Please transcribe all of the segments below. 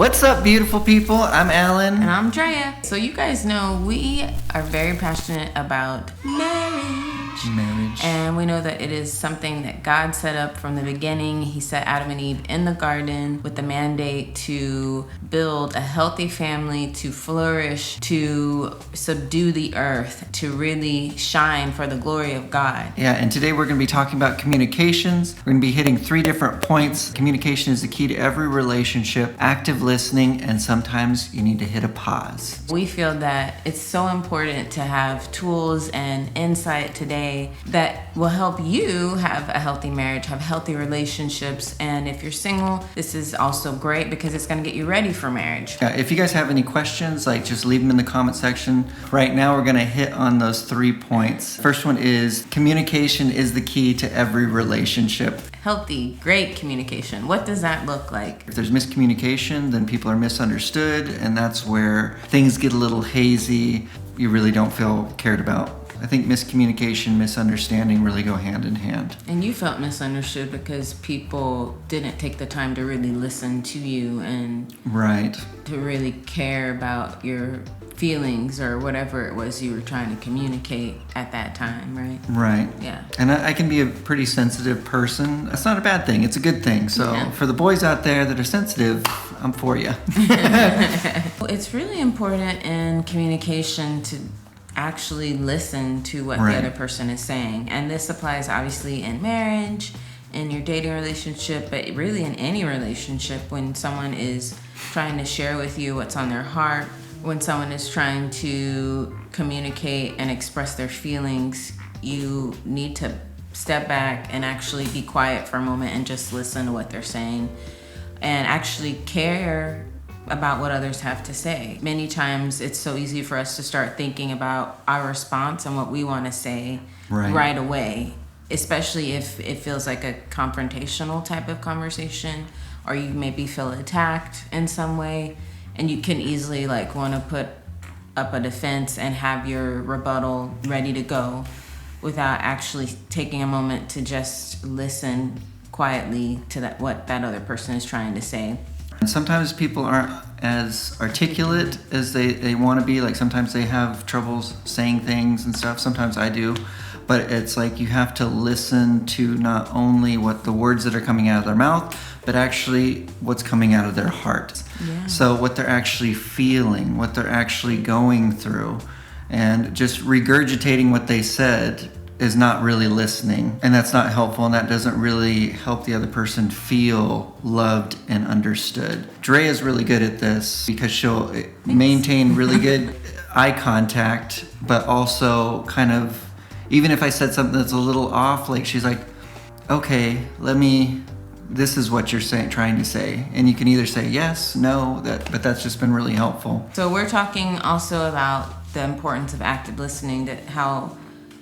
What's up, beautiful people? I'm Alan. And I'm Drea. So you guys know we are very passionate about marriage. And we know that it is something that God set up from the beginning. He set Adam and Eve in the garden with the mandate to build a healthy family, to flourish, to subdue the earth, to really shine for the glory of God. Yeah, and today we're going to be talking about communications. We're going to be hitting 3 different points. Communication is the key to every relationship, active listening, and sometimes you need to hit a pause. We feel that it's so important to have tools and insight today that will help you have a healthy marriage, have healthy relationships. And if you're single, this is also great because it's going to get you ready for marriage. Yeah, if you guys have any questions, just leave them in the comment section. Right now, we're going to hit on those 3 points. First one is communication is the key to every relationship. Healthy, great communication. What does that look like? If there's miscommunication, then people are misunderstood, and that's where things get a little hazy. You really don't feel cared about. I think miscommunication, misunderstanding really go hand in hand. And you felt misunderstood because people didn't take the time to really listen to you and right, to really care about your feelings or whatever it was you were trying to communicate at that time, right? Right. Yeah. And I can be a pretty sensitive person. That's not a bad thing. It's a good thing. So for the boys out there that are sensitive, I'm for you. It's really important in communication to actually listen to what the other person is saying. And this applies obviously in marriage, in your dating relationship, but really in any relationship when someone is trying to share with you what's on their heart, when someone is trying to communicate and express their feelings, you need to step back and actually be quiet for a moment and just listen to what they're saying and actually care about what others have to say. Many times it's so easy for us to start thinking about our response and what we want to say right away, especially if it feels like a confrontational type of conversation or you maybe feel attacked in some way, and you can easily want to put up a defense and have your rebuttal ready to go without actually taking a moment to just listen quietly to what that other person is trying to say. And sometimes people aren't as articulate as they want to be. Sometimes they have troubles saying things and stuff. Sometimes I do. But it's you have to listen to not only what the words that are coming out of their mouth, but actually what's coming out of their heart. Yeah. So what they're actually feeling, what they're actually going through. And just regurgitating what they said is not really listening, and that's not helpful, and that doesn't really help the other person feel loved and understood. Drea is really good at this because she'll maintain really good eye contact, but also kind of, even if I said something that's a little off, she's like, okay, this is what you're trying to say. And you can either say yes, no, but that's just been really helpful. So we're talking also about the importance of active listening, how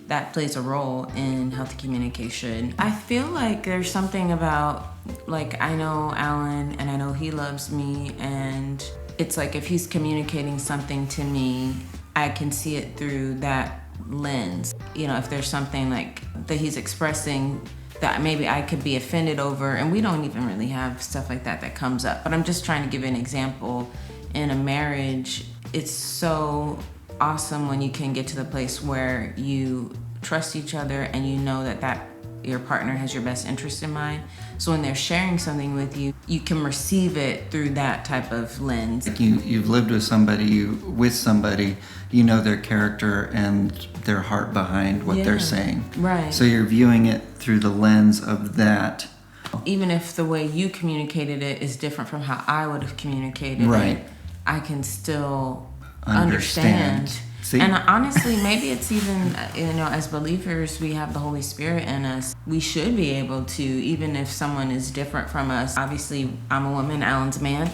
that plays a role in healthy communication. I feel like there's something about, I know Alan and I know he loves me, and it's if he's communicating something to me, I can see it through that lens. If there's something that he's expressing that maybe I could be offended over, and we don't even really have stuff like that comes up, but I'm just trying to give an example. In a marriage, it's so awesome when you can get to the place where you trust each other and you know that your partner has your best interest in mind. So when they're sharing something with you, you can receive it through that type of lens. You've lived with somebody, you know their character and their heart behind what they're saying. Right. So you're viewing it through the lens of that. Even if the way you communicated it is different from how I would have communicated it, I can still understand. See? And honestly, maybe it's even, as believers, we have the Holy Spirit in us. We should be able to, even if someone is different from us. Obviously, I'm a woman, Alan's a man.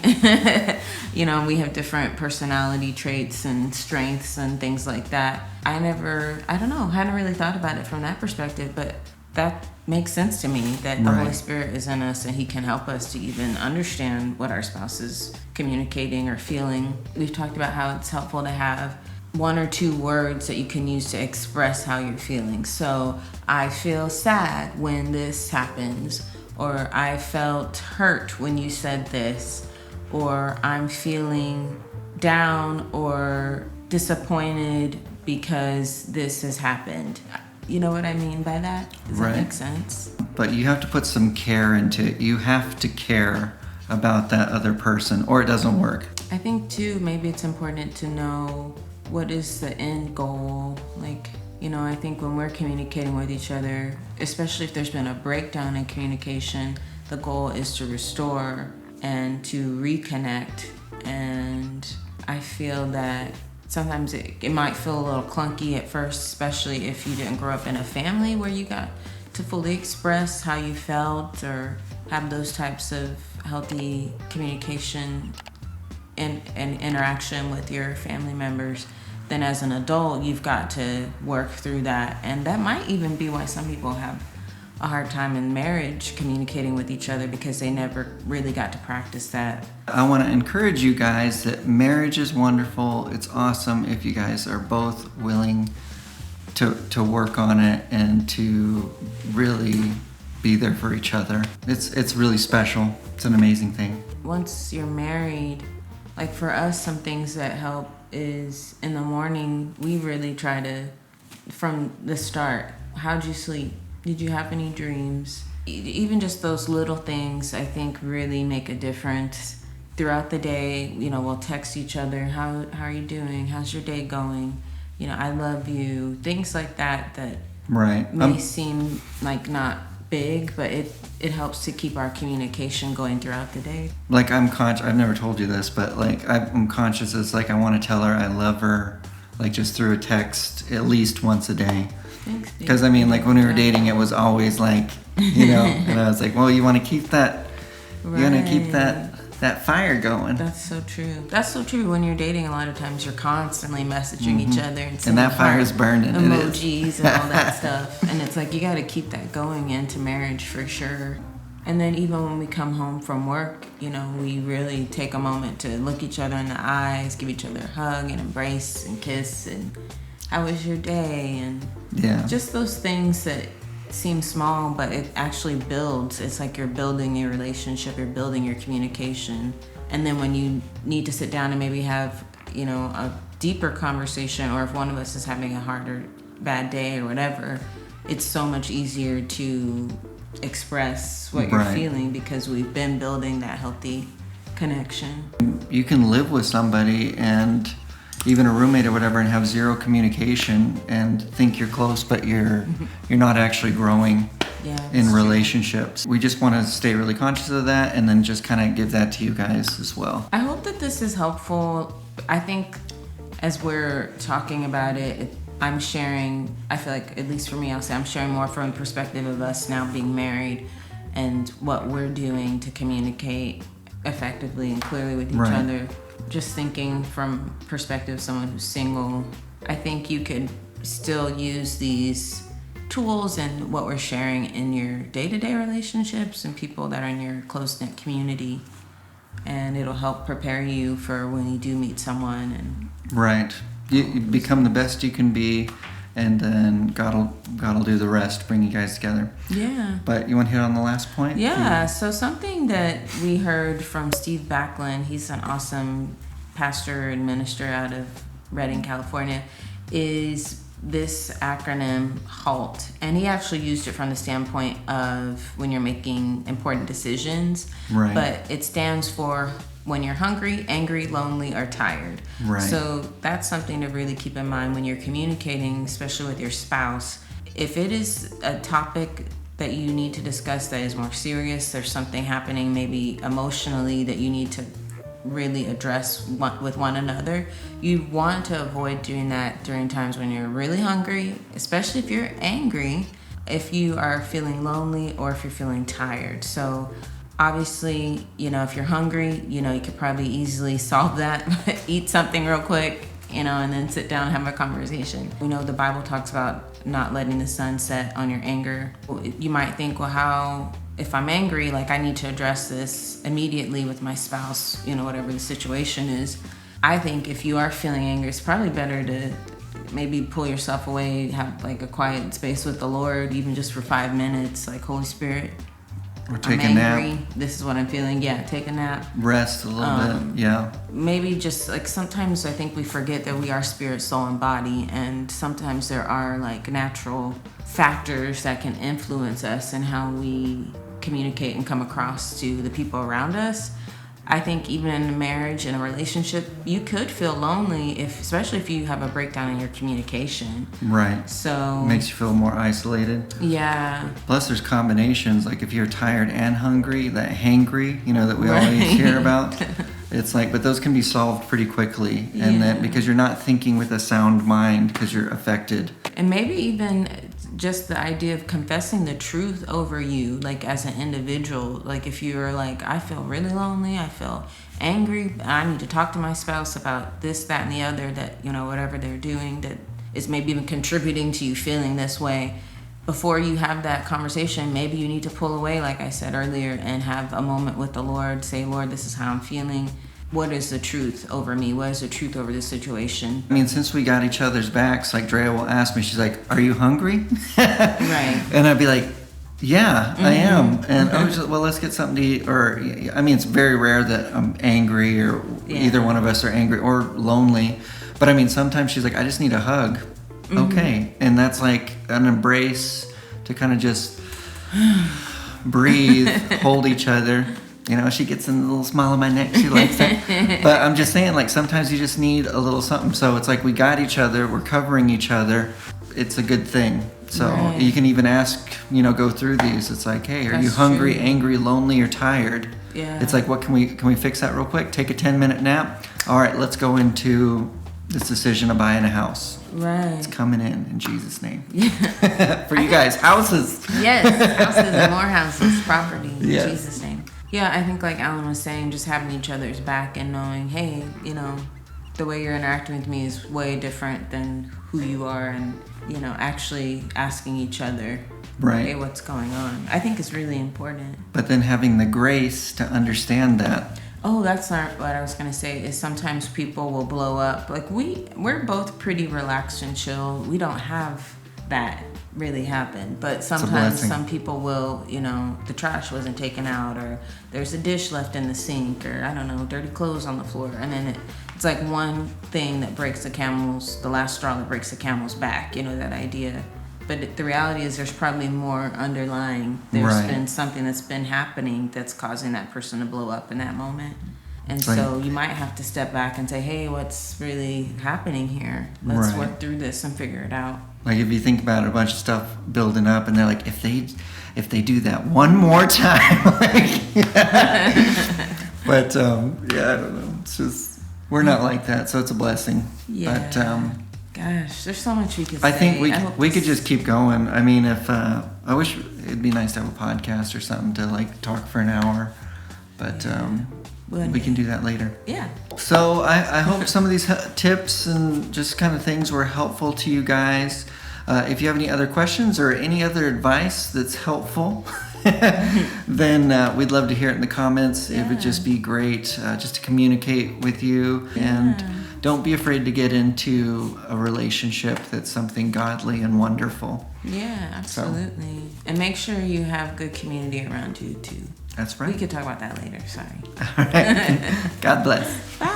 We have different personality traits and strengths and things like that. hadn't really thought about it from that perspective, but that makes sense to me that the Holy Spirit is in us and he can help us to even understand what our spouse is communicating or feeling. We've talked about how it's helpful to have 1 or 2 words that you can use to express how you're feeling. So I feel sad when this happens, or I felt hurt when you said this, or I'm feeling down or disappointed because this has happened. You know what I mean by that? Does that make sense? But you have to put some care into it. You have to care about that other person or it doesn't work. I think too, maybe it's important to know what is the end goal. Like, you know, I think when we're communicating with each other, especially if there's been a breakdown in communication, the goal is to restore and to reconnect. And I feel that sometimes it might feel a little clunky at first, especially if you didn't grow up in a family where you got to fully express how you felt or have those types of healthy communication and interaction with your family members. Then as an adult, you've got to work through that. And that might even be why some people have a hard time in marriage communicating with each other, because they never really got to practice that. I want to encourage you guys that marriage is wonderful. It's awesome if you guys are both willing to work on it and to really be there for each other. It's really special. It's an amazing thing. Once you're married, like for us, some things that help is in the morning, we really try to, from the start, how'd you sleep? Did you have any dreams? Even just those little things, I think, really make a difference. Throughout the day, you know, we'll text each other, how are you doing? How's your day going? You know, I love you. Things like that may seem like not big, but it helps to keep our communication going throughout the day. Like I've never told you this, but like I'm conscious. It's like I want to tell her I love her, like just through a text at least once a day. Because I mean, like when we were dating, it was always like, you know, and I was like, well, you want to keep that, you want to keep that fire going. That's so true. That's so true. When you're dating, a lot of times you're constantly messaging each other and that fire is burning. Emojis and all that stuff. And it's like you got to keep that going into marriage for sure. And then even when we come home from work, you know, we really take a moment to look each other in the eyes, give each other a hug and embrace and kiss and how was your day? And just those things that seem small, but it actually builds. It's like you're building your relationship, you're building your communication. And then when you need to sit down and maybe have, you know, a deeper conversation, or if one of us is having a hard or bad day or whatever, it's so much easier to express what you're feeling because we've been building that healthy connection. You can live with somebody and even a roommate or whatever and have zero communication and think you're close, but you're not actually growing in relationships. We just want to stay really conscious of that and then just kind of give that to you guys as well. I hope that this is helpful. I think as we're talking about it, I'm sharing, I feel like, at least for me, I'll say I'm sharing more from the perspective of us now being married and what we're doing to communicate effectively and clearly with each other. Just thinking from perspective of someone who's single, I think you could still use these tools and what we're sharing in your day-to-day relationships and people that are in your close-knit community, and it'll help prepare you for when you do meet someone. And you become the best you can be, and then God'll do the rest, bring you guys together. But you want to hit on the last point? So something that we heard from Steve Backlund, he's an awesome pastor and minister out of Redding, California, is this acronym HALT. And he actually used it from the standpoint of when you're making important decisions. But it stands for when you're hungry, angry, lonely, or tired. So that's something to really keep in mind when you're communicating, especially with your spouse. If it is a topic that you need to discuss that is more serious, there's something happening maybe emotionally that you need to really address with one another, you want to avoid doing that during times when you're really hungry, especially if you're angry, if you are feeling lonely, or if you're feeling tired. So obviously, you know, if you're hungry, you know, you could probably easily solve that. Eat something real quick, you know, and then sit down and have a conversation. We know the Bible talks about not letting the sun set on your anger. You might think, well, if I'm angry, like I need to address this immediately with my spouse, you know, whatever the situation is. I think if you are feeling angry, it's probably better to maybe pull yourself away, have like a quiet space with the Lord, even just for 5 minutes, like, Holy Spirit, Or take I'm a angry. nap. This is what I'm feeling. Yeah, take a nap. Rest a little bit. Yeah. Maybe just like sometimes I think we forget that we are spirit, soul, and body, and sometimes there are like natural factors that can influence us and how we communicate and come across to the people around us. I think even in a marriage, in a relationship, you could feel lonely, especially if you have a breakdown in your communication. Right. So makes you feel more isolated. Yeah. Plus, there's combinations, like if you're tired and hungry, that hangry, that we always hear about. It's like, but those can be solved pretty quickly, and that because you're not thinking with a sound mind, because you're affected. And maybe even just the idea of confessing the truth over you, like as an individual. Like if you're like, I feel really lonely, I feel angry, I need to talk to my spouse about this, that, and the other, that, whatever they're doing that is maybe even contributing to you feeling this way. Before you have that conversation, maybe you need to pull away, like I said earlier, and have a moment with the Lord. Say, Lord, this is how I'm feeling. What is the truth over me? What is the truth over this situation? I mean, since we got each other's backs, like Drea will ask me, she's like, are you hungry? Right. And I'd be like, yeah, I am. And I was just, well, let's get something to eat. Or, I mean, it's very rare that I'm angry or either one of us are angry or lonely. But I mean, sometimes she's like, I just need a hug. Okay. And that's like an embrace to kind of just breathe, hold each other. She gets a little smile on my neck. She likes it. But I'm just saying, like, sometimes you just need a little something. So it's like we got each other. We're covering each other. It's a good thing. So you can even ask, go through these. It's like, hey, are you hungry, angry, lonely, or tired? Yeah. It's like, what can we fix that real quick? Take a 10-minute nap. All right, let's go into this decision of buying a house. Right. It's coming in Jesus' name. For you guys, houses. Yes, houses and more houses, property in Yes. Jesus' name. Yeah, I think like Alan was saying, just having each other's back and knowing, hey, the way you're interacting with me is way different than who you are, and, actually asking each other, right, hey, what's going on? I think is really important. But then having the grace to understand that. Oh, that's not what I was going to say, is sometimes people will blow up. Like we're both pretty relaxed and chill. We don't have that really happen, but sometimes some people will, the trash wasn't taken out, or there's a dish left in the sink, or I don't know, dirty clothes on the floor, and then it's like one thing that breaks the last straw that breaks the camel's back, that idea. But the reality is there's probably more underlying. There's been something that's been happening that's causing that person to blow up in that moment. And so you might have to step back and say, hey, what's really happening here? Let's work through this and figure it out. Like if you think about it, a bunch of stuff building up, and they're like, if they do that one more time, but I don't know. It's just, we're not like that, so it's a blessing. Yeah. But gosh, there's so much we could say. I think we could just keep going. I mean, if I wish it'd be nice to have a podcast or something to like talk for an hour, but we can do that later. Yeah. So I hope some of these tips and just kind of things were helpful to you guys. If you have any other questions or any other advice that's helpful, then we'd love to hear it in the comments. It would just be great just to communicate with you. And don't be afraid to get into a relationship that's something godly and wonderful. Yeah, absolutely. And make sure you have good community around you too. That's right. We could talk about that later. Sorry. All right. God bless. Bye.